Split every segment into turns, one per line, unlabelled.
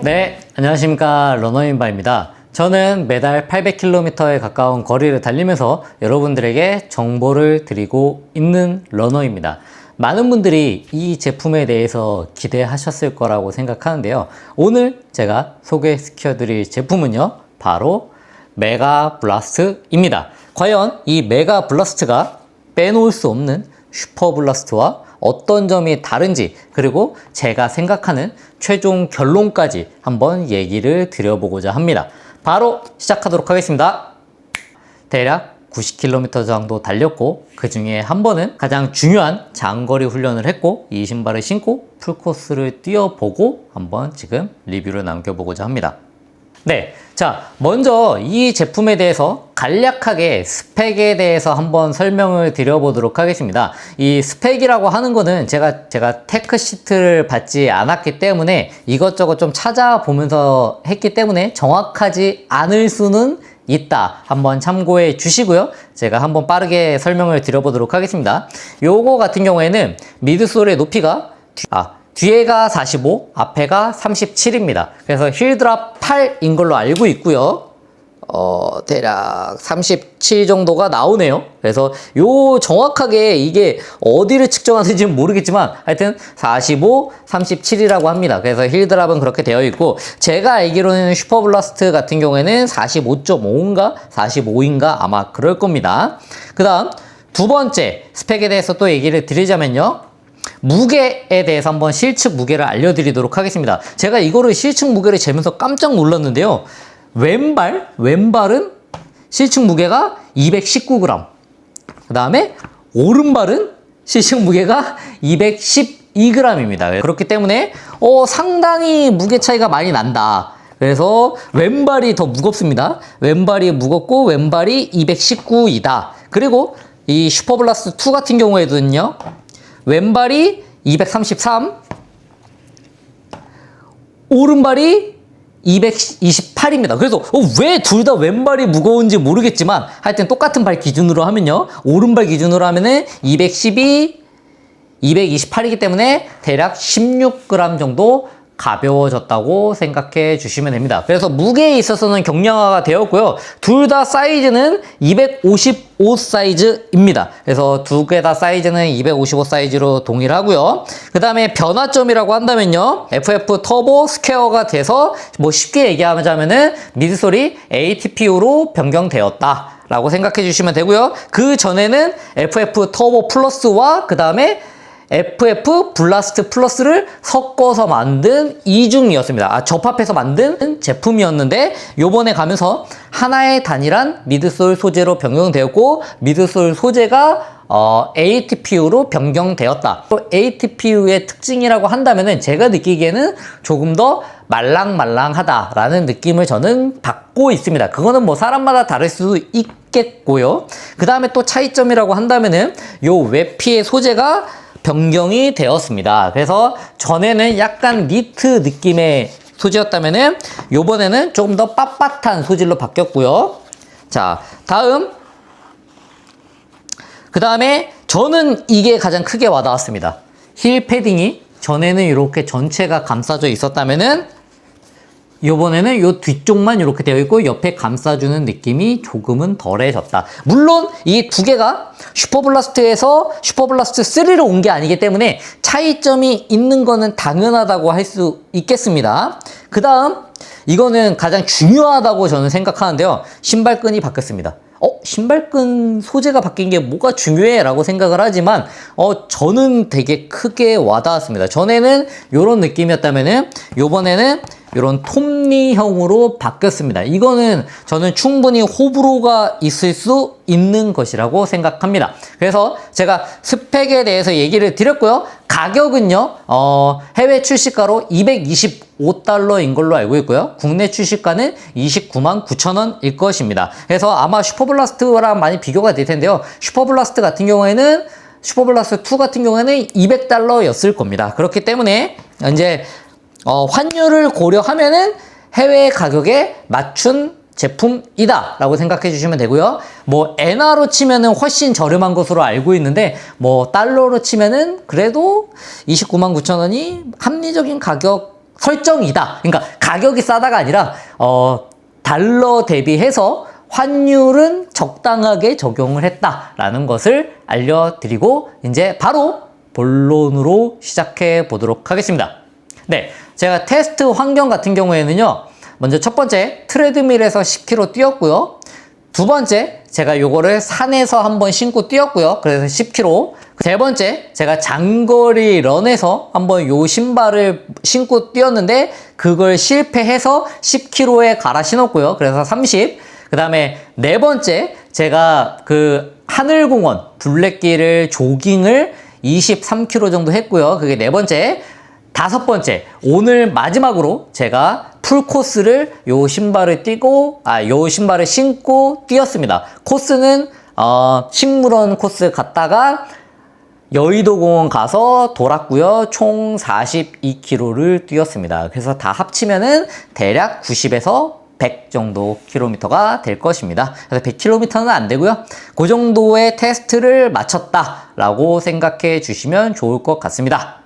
네, 안녕하십니까. 러너인바입니다. 저는 매달 800km에 가까운 거리를 달리면서 여러분들에게 정보를 드리고 있는 러너입니다. 많은 분들이 이 제품에 대해서 기대하셨을 거라고 생각하는데요. 오늘 제가 소개시켜 드릴 제품은요, 바로 메가 블라스트입니다. 과연 이 메가 블라스트가 빼놓을 수 없는 슈퍼 블라스트와 어떤 점이 다른지, 그리고 제가 생각하는 최종 결론까지 한번 얘기를 드려보고자 합니다. 바로 시작하도록 하겠습니다. 대략 90km 정도 달렸고, 그 중에 한 번은 가장 중요한 장거리 훈련을 했고, 이 신발을 신고 풀코스를 뛰어보고 한번 지금 리뷰를 남겨보고자 합니다. 네, 자, 먼저 이 제품에 대해서 간략하게 스펙에 대해서 한번 설명을 드려보도록 하겠습니다. 이 스펙이라고 하는 거는 제가 테크 시트를 받지 않았기 때문에 이것저것 좀 찾아보면서 했기 때문에 정확하지 않을 수는 있다. 한번 참고해 주시고요. 제가 한번 빠르게 설명을 드려보도록 하겠습니다. 요거 같은 경우에는 미드솔의 높이가 뒤에가 45, 앞에가 37입니다. 그래서 힐드랍 8인 걸로 알고 있고요. 대략 37 정도가 나오네요. 그래서 요 정확하게 이게 어디를 측정하는지는 모르겠지만 하여튼 45, 37이라고 합니다. 그래서 힐드랍은 그렇게 되어 있고, 제가 알기로는 슈퍼블라스트 같은 경우에는 45.5인가 45인가 아마 그럴 겁니다. 그 다음 두 번째 스펙에 대해서 또 얘기를 드리자면요, 무게에 대해서 한번 실측 무게를 알려드리도록 하겠습니다. 제가 이거를 실측 무게를 재면서 깜짝 놀랐는데요. 왼발은 실측 무게가 219g. 그 다음에 오른발은 실측 무게가 212g입니다. 그렇기 때문에 상당히 무게 차이가 많이 난다. 그래서 왼발이 더 무겁습니다. 왼발이 무겁고 왼발이 219이다. 그리고 이 슈퍼블라스트 2 같은 경우에도는요, 왼발이 233, 오른발이 228입니다. 그래서 왜 둘 다 왼발이 무거운지 모르겠지만 하여튼 똑같은 발 기준으로 하면요, 오른발 기준으로 하면은 212, 228이기 때문에 대략 16g 정도 가벼워졌다고 생각해 주시면 됩니다. 그래서 무게에 있어서는 경량화가 되었고요. 둘 다 사이즈는 255 사이즈입니다. 그래서 두 개 다 사이즈는 255 사이즈로 동일하고요. 그 다음에 변화점이라고 한다면요, FF 터보 스퀘어가 돼서 뭐 쉽게 얘기하자면은 미드솔이 ATPU로 변경되었다 라고 생각해 주시면 되고요. 그 전에는 FF 터보 플러스와 그 다음에 FF 블라스트 플러스를 섞어서 만든 이중이었습니다. 접합해서 만든 제품이었는데, 요번에 가면서 하나의 단일한 미드솔 소재로 변경되었고, 미드솔 소재가 ATPU로 변경되었다. ATPU의 특징이라고 한다면은 제가 느끼기에는 조금 더 말랑말랑하다라는 느낌을 저는 받고 있습니다. 그거는 뭐 사람마다 다를 수 있겠고요. 그 다음에 또 차이점이라고 한다면은 요 외피의 소재가 변경이 되었습니다. 그래서 전에는 약간 니트 느낌의 소재였다면은 요번에는 조금 더 빳빳한 소질로 바뀌었고요. 자, 그 다음에 저는 이게 가장 크게 와닿았습니다. 힐 패딩이 전에는 이렇게 전체가 감싸져 있었다면은 요번에는 요 뒤쪽만 이렇게 되어 있고 옆에 감싸주는 느낌이 조금은 덜해졌다. 물론 이 두 개가 슈퍼블라스트에서 슈퍼블라스트 3로 온 게 아니기 때문에 차이점이 있는 거는 당연하다고 할 수 있겠습니다. 그 다음 이거는 가장 중요하다고 저는 생각하는데요. 신발끈이 바뀌었습니다. 신발끈 소재가 바뀐 게 뭐가 중요해? 라고 생각을 하지만, 저는 되게 크게 와닿았습니다. 전에는 이런 느낌이었다면은, 요번에는 이런 톱니형으로 바뀌었습니다. 이거는 저는 충분히 호불호가 있을 수 있는 것이라고 생각합니다. 그래서 제가 스펙에 대해서 얘기를 드렸고요. 가격은요, 해외 출시가로 225달러인 걸로 알고 있고요. 국내 출시가는 29만 9천 원일 것입니다. 그래서 아마 슈퍼블라스트랑 많이 비교가 될 텐데요. 슈퍼블라스트 같은 경우에는 슈퍼블라스트 2 같은 경우에는 200달러였을 겁니다. 그렇기 때문에 이제 환율을 고려하면은 해외 가격에 맞춘 제품이다 라고 생각해 주시면 되고요. 뭐 엔화로 치면은 훨씬 저렴한 것으로 알고 있는데 뭐 달러로 치면은 그래도 299,900원이 합리적인 가격 설정이다. 그러니까 가격이 싸다가 아니라 달러 대비해서 환율은 적당하게 적용을 했다라는 것을 알려드리고 이제 바로 본론으로 시작해 보도록 하겠습니다. 네, 제가 테스트 환경 같은 경우에는요, 먼저 첫 번째 트레드밀에서 10km 뛰었고요. 두 번째 제가 요거를 산에서 한번 신고 뛰었고요. 그래서 10km. 세 번째 제가 장거리 런에서 한번 요 신발을 신고 뛰었는데 그걸 실패해서 10km에 갈아 신었고요. 그래서 30. 그 다음에 네 번째 제가 그 하늘공원 둘레길을 조깅을 23km 정도 했고요. 그게 네 번째. 다섯 번째, 오늘 마지막으로 제가 풀코스를 요 신발을 신고 뛰었습니다. 코스는 식물원 코스 갔다가 여의도공원 가서 돌았고요. 총 42km를 뛰었습니다. 그래서 다 합치면은 대략 90에서 100 정도 킬로미터가 될 것입니다. 그래서 100km는 안 되고요. 그 정도의 테스트를 마쳤다라고 생각해 주시면 좋을 것 같습니다.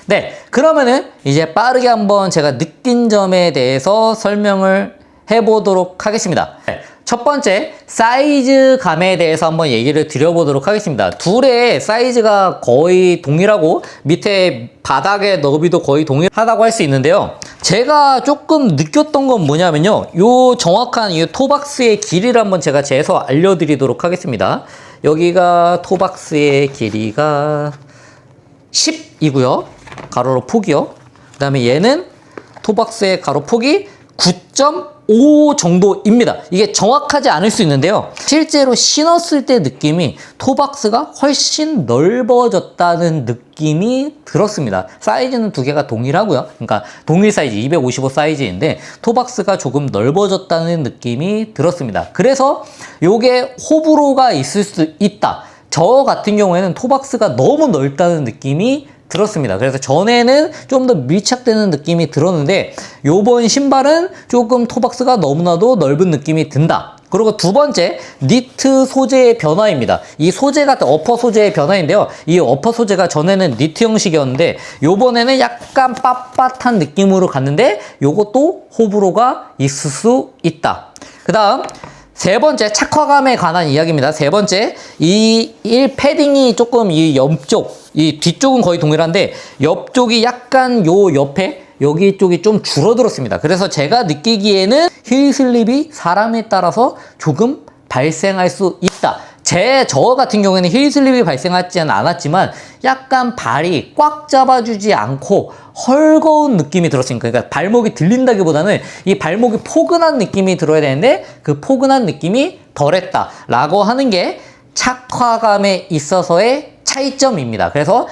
네, 그러면은 이제 빠르게 한번 제가 느낀 점에 대해서 설명을 해보도록 하겠습니다. 네, 첫 번째, 사이즈감에 대해서 한번 얘기를 드려보도록 하겠습니다. 둘의 사이즈가 거의 동일하고 밑에 바닥의 너비도 거의 동일하다고 할 수 있는데요. 제가 조금 느꼈던 건 뭐냐면요. 요 정확한 이 토박스의 길이를 한번 제가 재서 알려드리도록 하겠습니다. 여기가 토박스의 길이가 10이고요. 가로로 폭이요. 그 다음에 얘는 토박스의 가로 폭이 9.5 정도입니다. 이게 정확하지 않을 수 있는데요. 실제로 신었을 때 느낌이 토박스가 훨씬 넓어졌다는 느낌이 들었습니다. 사이즈는 두 개가 동일하고요. 그러니까 동일 사이즈 255 사이즈인데 토박스가 조금 넓어졌다는 느낌이 들었습니다. 그래서 요게 호불호가 있을 수 있다. 저 같은 경우에는 토박스가 너무 넓다는 느낌이 들었습니다. 그래서 전에는 좀 더 밀착되는 느낌이 들었는데 요번 신발은 조금 토박스가 너무나도 넓은 느낌이 든다. 그리고 두 번째, 니트 소재의 변화입니다. 이 소재가 어퍼 소재의 변화인데요. 이 어퍼 소재가 전에는 니트 형식이었는데 요번에는 약간 빳빳한 느낌으로 갔는데 요것도 호불호가 있을 수 있다. 그 다음 세 번째, 착화감에 관한 이야기입니다. 세 번째, 이 패딩이 조금 이 옆쪽, 이 뒤쪽은 거의 동일한데 옆쪽이 약간 요 옆에 여기 쪽이 좀 줄어들었습니다. 그래서 제가 느끼기에는 힐 슬립이 사람에 따라서 조금 발생할 수 있다. 저 같은 경우에는 힐 슬립이 발생하지는 않았지만 약간 발이 꽉 잡아주지 않고 헐거운 느낌이 들었으니까, 그러니까 발목이 들린다기보다는 이 발목이 포근한 느낌이 들어야 되는데 그 포근한 느낌이 덜했다라고 하는 게 착화감에 있어서의 차이점입니다. 그래서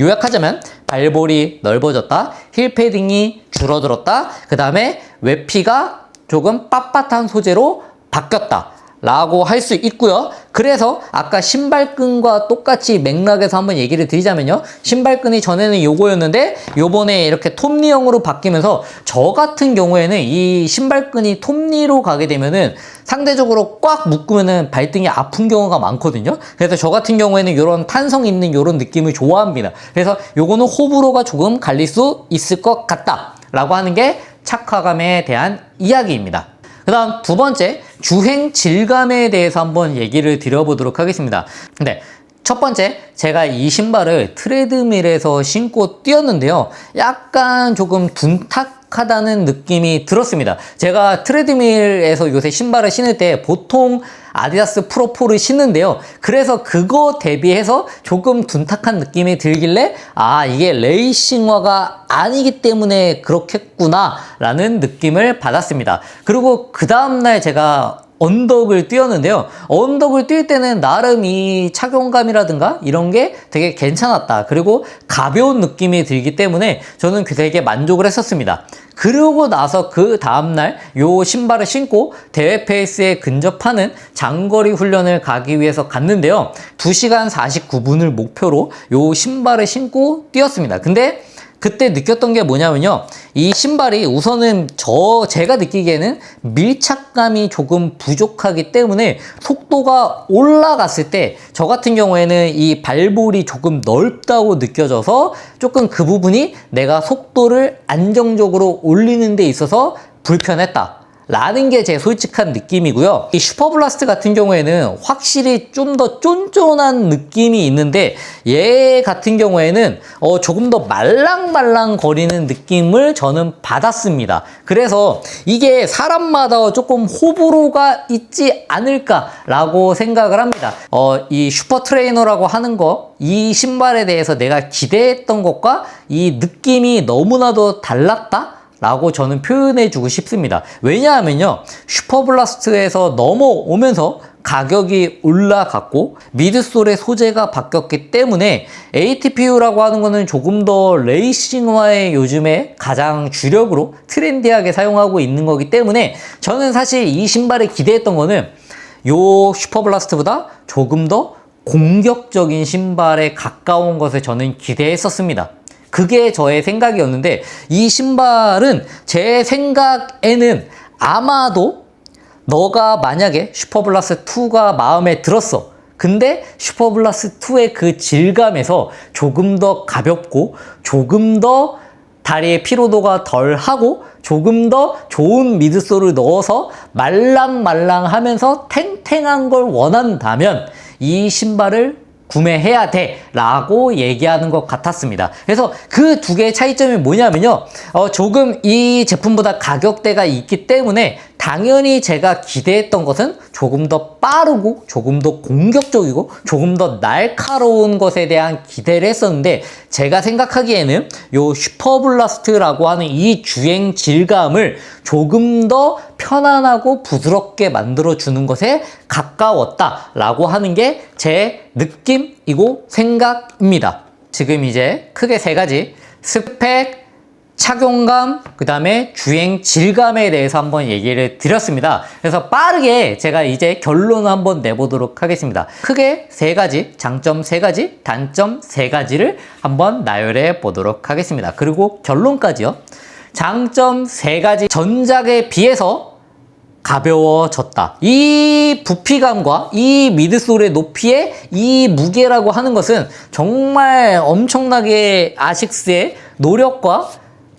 요약하자면 발볼이 넓어졌다, 힐 패딩이 줄어들었다, 그 다음에 외피가 조금 빳빳한 소재로 바뀌었다 라고 할 수 있고요. 그래서 아까 신발끈과 똑같이 맥락에서 한번 얘기를 드리자면요. 신발끈이 전에는 요거였는데 요번에 이렇게 톱니형으로 바뀌면서 저 같은 경우에는 이 신발끈이 톱니로 가게 되면은 상대적으로 꽉 묶으면은 발등이 아픈 경우가 많거든요. 그래서 저 같은 경우에는 요런 탄성 있는 요런 느낌을 좋아합니다. 그래서 요거는 호불호가 조금 갈릴 수 있을 것 같다 라고 하는 게 착화감에 대한 이야기입니다. 그 다음 두 번째, 주행 질감에 대해서 한번 얘기를 드려보도록 하겠습니다. 근데 첫 번째, 제가 이 신발을 트레드밀에서 신고 뛰었는데요. 약간 조금 둔탁하다는 느낌이 들었습니다. 제가 트레드밀에서 요새 신발을 신을 때 보통 아디다스 프로4를 신는데요. 그래서 그거 대비해서 조금 둔탁한 느낌이 들길래 이게 레이싱화가 아니기 때문에 그렇겠구나 라는 느낌을 받았습니다. 그리고 그 다음날 제가 언덕을 뛰었는데요. 언덕을 뛸 때는 나름 이 착용감이라든가 이런 게 되게 괜찮았다. 그리고 가벼운 느낌이 들기 때문에 저는 되게 만족을 했었습니다. 그러고 나서 그 다음날 요 신발을 신고 대회 페이스에 근접하는 장거리 훈련을 가기 위해서 갔는데요. 2시간 49분을 목표로 요 신발을 신고 뛰었습니다. 근데 그때 느꼈던 게 뭐냐면요. 이 신발이 우선은 제가 느끼기에는 밀착감이 조금 부족하기 때문에 속도가 올라갔을 때 저 같은 경우에는 이 발볼이 조금 넓다고 느껴져서 조금 그 부분이 내가 속도를 안정적으로 올리는 데 있어서 불편했다 라는 게 제 솔직한 느낌이고요. 이 슈퍼블라스트 같은 경우에는 확실히 좀 더 쫀쫀한 느낌이 있는데 얘 같은 경우에는 조금 더 말랑말랑 거리는 느낌을 저는 받았습니다. 그래서 이게 사람마다 조금 호불호가 있지 않을까라고 생각을 합니다. 이 슈퍼 트레이너라고 하는 이 신발에 대해서 내가 기대했던 것과 이 느낌이 너무나도 달랐다? 라고 저는 표현해주고 싶습니다. 왜냐하면요, 슈퍼블라스트에서 넘어오면서 가격이 올라갔고 미드솔의 소재가 바뀌었기 때문에 ATPU라고 하는 거는 조금 더 레이싱화의 요즘에 가장 주력으로 트렌디하게 사용하고 있는 거기 때문에 저는 사실 이 신발에 기대했던 거는 요 슈퍼블라스트보다 조금 더 공격적인 신발에 가까운 것을 저는 기대했었습니다. 그게 저의 생각이었는데 이 신발은 제 생각에는 아마도 너가 만약에 슈퍼블라스트 2가 마음에 들었어. 근데 슈퍼블라스트 2의 그 질감에서 조금 더 가볍고 조금 더 다리의 피로도가 덜하고 조금 더 좋은 미드솔을 넣어서 말랑말랑하면서 탱탱한 걸 원한다면 이 신발을 구매해야 돼 라고 얘기하는 것 같았습니다. 그래서 그 두 개의 차이점이 뭐냐면요, 조금 이 제품보다 가격대가 있기 때문에 당연히 제가 기대했던 것은 조금 더 빠르고 조금 더 공격적이고 조금 더 날카로운 것에 대한 기대를 했었는데 제가 생각하기에는 요 슈퍼블라스트라고 하는 이 주행 질감을 조금 더 편안하고 부드럽게 만들어주는 것에 가까웠다라고 하는 게 제 느낌이고 생각입니다. 지금 이제 크게 세 가지, 스펙, 착용감, 그 다음에 주행 질감에 대해서 한번 얘기를 드렸습니다. 그래서 빠르게 제가 이제 결론을 한번 내보도록 하겠습니다. 크게 세 가지, 장점 세 가지, 단점 세 가지를 한번 나열해 보도록 하겠습니다. 그리고 결론까지요. 장점 세 가지, 전작에 비해서 가벼워졌다. 이 부피감과 이 미드솔의 높이의 이 무게라고 하는 것은 정말 엄청나게 아식스의 노력과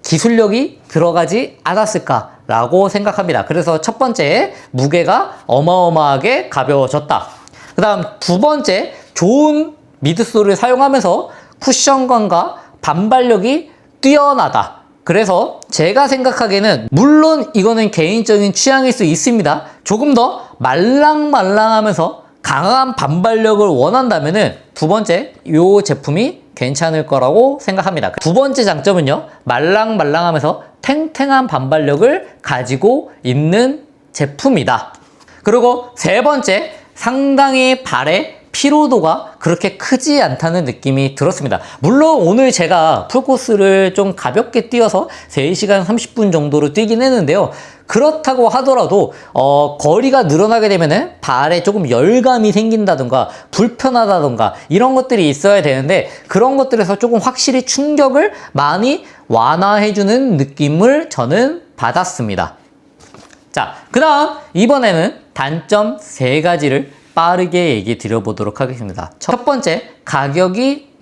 기술력이 들어가지 않았을까라고 생각합니다. 그래서 첫 번째, 무게가 어마어마하게 가벼워졌다. 그 다음 두 번째, 좋은 미드솔을 사용하면서 쿠션감과 반발력이 뛰어나다. 그래서 제가 생각하기에는 물론 이거는 개인적인 취향일 수 있습니다. 조금 더 말랑말랑하면서 강한 반발력을 원한다면은 두 번째 이 제품이 괜찮을 거라고 생각합니다. 두 번째 장점은요, 말랑말랑하면서 탱탱한 반발력을 가지고 있는 제품이다. 그리고 세 번째, 상당히 발의 피로도가 그렇게 크지 않다는 느낌이 들었습니다. 물론 오늘 제가 풀코스를 좀 가볍게 뛰어서 3시간 30분 정도로 뛰긴 했는데요. 그렇다고 하더라도 거리가 늘어나게 되면은 발에 조금 열감이 생긴다든가 불편하다든가 이런 것들이 있어야 되는데 그런 것들에서 조금 확실히 충격을 많이 완화해주는 느낌을 저는 받았습니다. 자, 그 다음 이번에는 단점 3가지를 빠르게 얘기 드려보도록 하겠습니다. 첫 번째, 가격이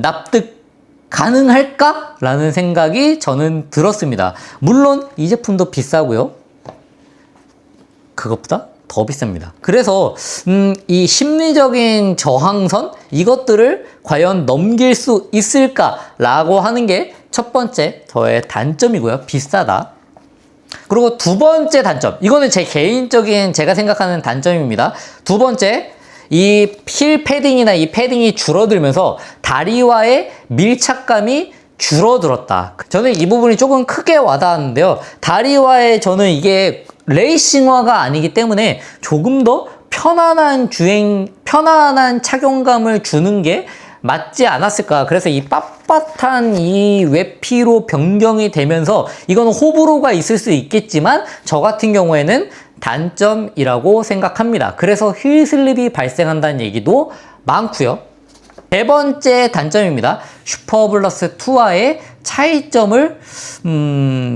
납득 가능할까? 라는 생각이 저는 들었습니다. 물론 이 제품도 비싸고요. 그것보다 더 비쌉니다. 그래서 이 심리적인 저항선 이것들을 과연 넘길 수 있을까라고 하는 게 첫 번째 저의 단점이고요. 비싸다. 그리고 두 번째 단점, 이거는 제 개인적인 제가 생각하는 단점입니다. 두 번째, 이 힐 패딩이나 이 패딩이 줄어들면서 다리와의 밀착감이 줄어들었다. 저는 이 부분이 조금 크게 와닿았는데요. 다리와의 저는 이게 레이싱화가 아니기 때문에 조금 더 편안한 편안한 착용감을 주는 게 맞지 않았을까. 그래서 이 빳빳한 이 외피로 변경이 되면서 이건 호불호가 있을 수 있겠지만 저 같은 경우에는 단점이라고 생각합니다. 그래서 힐 슬립이 발생한다는 얘기도 많고요. 세 번째 단점입니다. 슈퍼블라스트 2와의 차이점을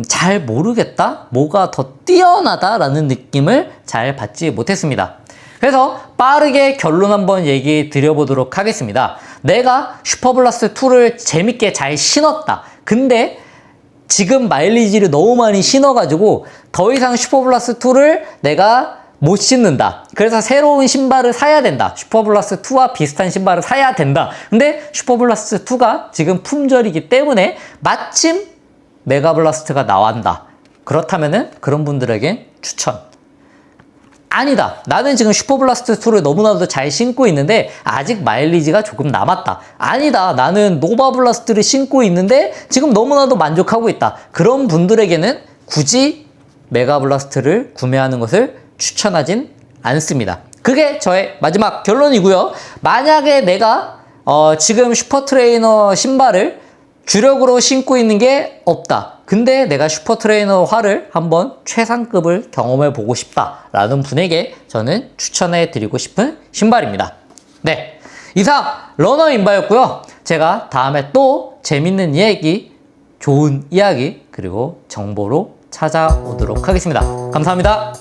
잘 모르겠다? 뭐가 더 뛰어나다라는 느낌을 잘 받지 못했습니다. 그래서 빠르게 결론 한번 얘기 드려보도록 하겠습니다. 내가 슈퍼블라스트 2를 재밌게 잘 신었다. 근데 지금 마일리지를 너무 많이 신어가지고 더 이상 슈퍼블라스트 2를 내가 못 신는다. 그래서 새로운 신발을 사야 된다. 슈퍼블라스트 2와 비슷한 신발을 사야 된다. 근데 슈퍼블라스트 2가 지금 품절이기 때문에 마침 메가블라스트가 나왔다. 그렇다면은 그런 분들에겐 추천. 아니다. 나는 지금 슈퍼블라스트 2를 너무나도 잘 신고 있는데 아직 마일리지가 조금 남았다. 아니다. 나는 노바블라스트를 신고 있는데 지금 너무나도 만족하고 있다. 그런 분들에게는 굳이 메가블라스트를 구매하는 것을 추천하진 않습니다. 그게 저의 마지막 결론이고요. 만약에 내가 지금 슈퍼트레이너 신발을 주력으로 신고 있는 게 없다. 근데 내가 슈퍼트레이너화를 한번 최상급을 경험해 보고 싶다라는 분에게 저는 추천해 드리고 싶은 신발입니다. 네, 이상 러너인바였고요. 제가 다음에 또 재밌는 이야기, 좋은 이야기, 그리고 정보로 찾아오도록 하겠습니다. 감사합니다.